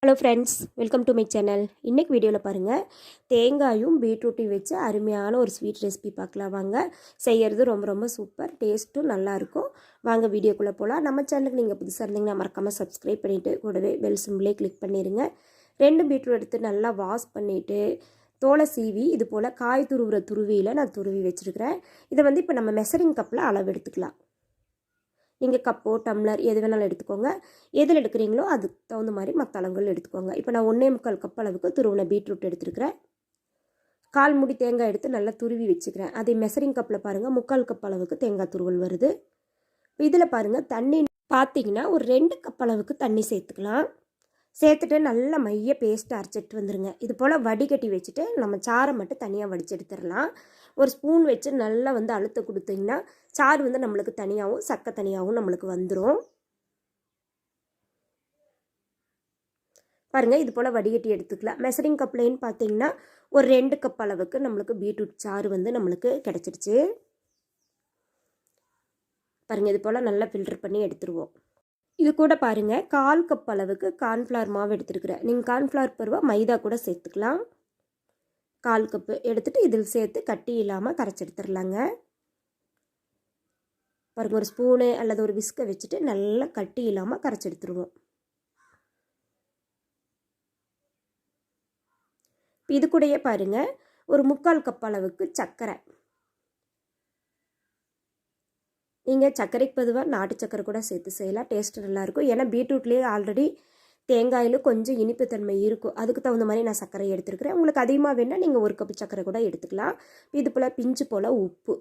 Hello friends, welcome to my channel. இன்றைக்கி வீடியோவில் பாருங்கள், தேங்காயும் பீட்ரூட்டையும் வச்சு அருமையான ஒரு ஸ்வீட் ரெசிபி பார்க்கலாம் வாங்க. செய்கிறது ரொம்ப சூப்பர், டேஸ்ட்டும் நல்லாயிருக்கும். வாங்க வீடியோக்குள்ளே போகலாம். நம்ம சேனலுக்கு நீங்கள் புதுசாக இருந்தீங்கன்னா மறக்காமல் சப்ஸ்கிரைப் பண்ணிவிட்டு கூடவே பெல் சிம்பிளே கிளிக் பண்ணிடுங்க. 2 பீட்ரூட் எடுத்து நல்லா வாஷ் பண்ணிவிட்டு தோலை சீவி இது போல் காய் துருவுற துருவியில் நான் துருவி வச்சுருக்கிறேன். இதை இப்போ நம்ம மெஷரிங் கப்பில் அளவு எடுத்துக்கலாம். நீங்கள் கப்போ டம்ளர் எது வேணாலும் எடுத்துக்கோங்க. எதில் எடுக்கிறீங்களோ அதுக்கு தகுந்த மாதிரி மற்ற அளவுகள் எடுத்துக்கோங்க. இப்போ நான் 1.25 கப் அளவுக்கு துருவின பீட்ரூட் எடுத்துருக்கிறேன். 1/4 மூடி தேங்காய் எடுத்து நல்லா துருவி வச்சுக்கிறேன். அதே மெஷரிங் கப்பில் பாருங்கள் 3/4 கப் அளவுக்கு தேங்காய் துருவல் வருது. இதில் பாருங்கள் தண்ணி பார்த்தீங்கன்னா ஒரு 2 கப் அளவுக்கு தண்ணி சேர்த்துக்கலாம். சேர்த்துட்டு நல்லா மைய பேஸ்ட்டு அரைச்சிட்டு வந்துடுங்க. இது போல் வடிகட்டி வச்சுட்டு நம்ம சாரை மட்டும் தனியாக வடித்து எடுத்துடலாம். ஒரு ஸ்பூன் வச்சு நல்லா அழுத்த கொடுத்தீங்கன்னா சாறு நம்மளுக்கு தனியாகவும் சக்கை தனியாகவும் நம்மளுக்கு வந்துடும். பாருங்கள், இது போல் வடிகட்டி எடுத்துக்கலாம். மெஷரிங் கப்லேன்னு பார்த்தீங்கன்னா ஒரு 2 கப் அளவுக்கு நம்மளுக்கு பீட்ரூட் சாறு நம்மளுக்கு கிடச்சிருச்சு. பாருங்கள், இது போல் நல்லா ஃபில்டர் பண்ணி எடுத்துருவோம். இது கூட பாருங்கள் 1/4 கப் அளவுக்கு கார்ன்ஃப்ளவர் மாவு எடுத்துருக்குறேன். நீங்கள் கார்ன்ஃப்ளவர் பருவா மைதா கூட சேர்த்துக்கலாம். 1/4 கப்பு எடுத்துகிட்டு இதில் சேர்த்து கட்டி இல்லாமல் கரைச்சி எடுத்துடலாங்க. பாருங்கள், ஒரு ஸ்பூனு அல்லது ஒரு விஸ்கை வச்சுட்டு நல்லா கட்டி இல்லாமல் கரைச்சி எடுத்துருவோம். இது கூடயே பாருங்கள் ஒரு 3/4 கப் அளவுக்கு சர்க்கரை. நீங்கள் சர்க்கரைக்கு பொதுவாக நாட்டு சர்க்கரை கூட சேர்த்து செய்யலாம், டேஸ்ட்டு நல்லாயிருக்கும். ஏன்னா பீட்ரூட்லேயே ஆல்ரெடி தேங்காயில் கொஞ்சம் இனிப்பு தன்மை இருக்கும். அதுக்கு தகுந்த மாதிரி நான் சர்க்கரை எடுத்துருக்கிறேன். உங்களுக்கு அதிகமாக வேணால் நீங்கள் 1 கப்பு சர்க்கரை கூட எடுத்துக்கலாம். இது போல் பிஞ்சு போல் உப்பு,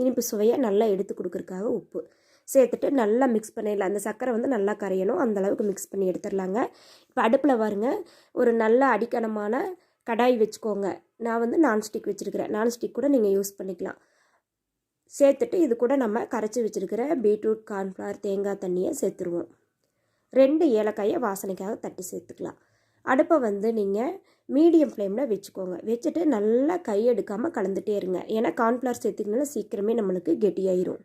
இனிப்பு சுவையை நல்லா எடுத்து கொடுக்குறதுக்காக உப்பு சேர்த்துட்டு நல்லா மிக்ஸ் பண்ணிடலாம். அந்த சர்க்கரை நல்லா கரையணும், அந்தளவுக்கு மிக்ஸ் பண்ணி எடுத்துடலாங்க. இப்போ அடுப்பில் பாருங்க ஒரு நல்ல அடிக்கனமான கடாய் வச்சுக்கோங்க. நான் நான்ஸ்டிக் வச்சுருக்கிறேன். நான்ஸ்டிக் கூட நீங்கள் யூஸ் பண்ணிக்கலாம். சேர்த்துட்டு இது கூட நம்ம கரைச்சி வச்சுருக்கிற பீட்ரூட் கார்ன்ஃப்ளவர் தேங்காய் தண்ணியை சேர்த்துருவோம். 2 ஏலக்காயை வாசனைக்காக தட்டி சேர்த்துக்கலாம். அடுப்பை நீங்கள் மீடியம் ஃப்ளேமில் வச்சுக்கோங்க. வச்சுட்டு நல்லா கையெடுக்காமல் கலந்துகிட்டே இருங்க. ஏன்னா கார்ன்ஃப்ளவர் சேர்த்துக்கனால சீக்கிரமே நம்மளுக்கு கெட்டியாயிரும்.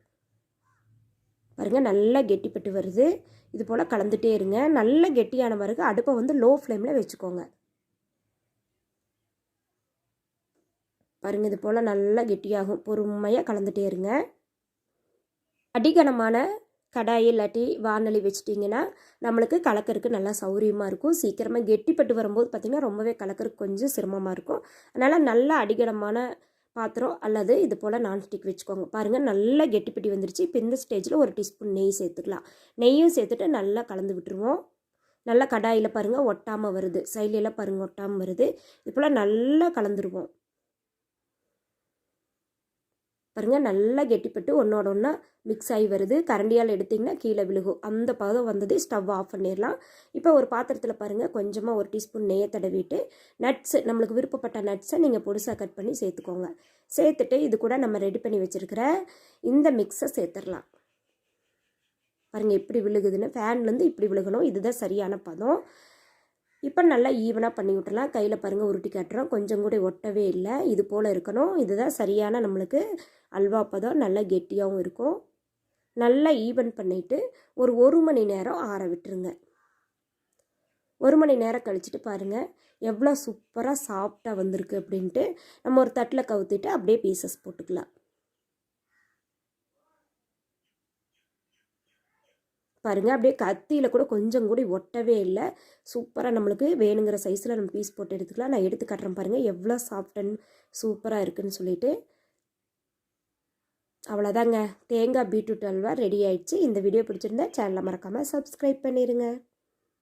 பாருங்கள், நல்லா கெட்டிப்பட்டு வருது. இது போல் கலந்துகிட்டே இருங்க. நல்லா கெட்டியான பிறகு அடுப்பை லோ ஃப்ளேமில் வச்சுக்கோங்க. பாருங்கள், இது போல் நல்லா கெட்டியாகும். பொறுமையாக கலந்துகிட்டே இருங்க. அடிகனமான கடாய் இல்லாட்டி வானொலி வச்சிட்டிங்கன்னா நம்மளுக்கு கலக்கறதுக்கு நல்லா சௌரியமாக இருக்கும். சீக்கிரமாக கெட்டிப்பட்டு வரும்போது பார்த்திங்கன்னா ரொம்பவே கலக்கறதுக்கு கொஞ்சம் சிரமமாக இருக்கும். அதனால் நல்லா அடிகனமான பாத்திரம் அல்லது இது போல் நான்ஸ்டிக் வச்சுக்கோங்க. பாருங்கள், நல்லா கெட்டிப்பட்டி வந்துருச்சு. இப்போ இந்த ஸ்டேஜில் ஒரு டீஸ்பூன் நெய் சேர்த்துக்கலாம். நெய்யும் சேர்த்துட்டு நல்லா கலந்து விட்டுருவோம். நல்லா கடாயில் பாருங்கள் ஒட்டாமல் வருது. சைட்லெல்லாம் பாருங்கள் ஒட்டாமல் வருது. இது போல் நல்லா கலந்துருவோம். பாருங்கள், நல்லா கெட்டிப்பட்டு ஒன்றோட ஒன்றா மிக்ஸ் ஆகி வருது. கரண்டியால் எடுத்திங்கன்னா கீழே விழுகும். அந்த பதம் வந்தது ஸ்டவ் ஆஃப் பண்ணிடலாம். இப்போ ஒரு பாத்திரத்தில் பாருங்கள் கொஞ்சமாக ஒரு டீஸ்பூன் நெய்யை தடவிட்டு நட்ஸு, நம்மளுக்கு விருப்பப்பட்ட நட்ஸை நீங்கள் பொடிசாக கட் பண்ணி சேர்த்துக்கோங்க. சேர்த்துட்டு இது கூட நம்ம ரெடி பண்ணி வச்சுருக்கிற இந்த மிக்ஸை சேர்த்துடலாம். பாருங்கள் எப்படி விழுகுதுன்னு. ஃபேன்லேருந்து இப்படி விழுகணும். இதுதான் சரியான பதம். இப்போ நல்லா ஈவனாக பண்ணி விட்டுலாம். கையில் பாருங்கள் உருட்டி காட்டுறோம். கொஞ்சம் கூட ஒட்டவே இல்லை. இது போல் இருக்கணும். இதுதான் சரியான நம்மளுக்கு அல்வா பதம். நல்லா கெட்டியாகவும் இருக்கும். நல்லா ஈவன் பண்ணிவிட்டு ஒரு 1 மணி நேரம் ஆற விட்டுருங்க. 1 மணி நேரம் கழிச்சிட்டு பாருங்கள் எவ்வளோ சூப்பராக சாஃப்டாக வந்திருக்கு அப்படின்ட்டு. நம்ம ஒரு தட்டில் கவுத்திட்டு அப்படியே பீசஸ் போட்டுக்கலாம். பாருங்கள், அப்படியே கத்தியில் கூட கொஞ்சம் கூட ஒட்டவே இல்லை. சூப்பராக நம்மளுக்கு வேணுங்கிற சைஸில் நம்ம பீஸ் போட்டு எடுத்துக்கலாம். நான் எடுத்து காட்டுறேன் பாருங்கள் எவ்வளோ சாஃப்ட் அண்ட் சூப்பராக இருக்குதுன்னு சொல்லிட்டு. அவ்வளோதாங்க, தேங்காய் பீட்ரூட் அல்வா ரெடி ஆயிடுச்சு. இந்த வீடியோ பிடிச்சிருந்தா சேனலை மறக்காமல் சப்ஸ்கிரைப் பண்ணிடுங்க.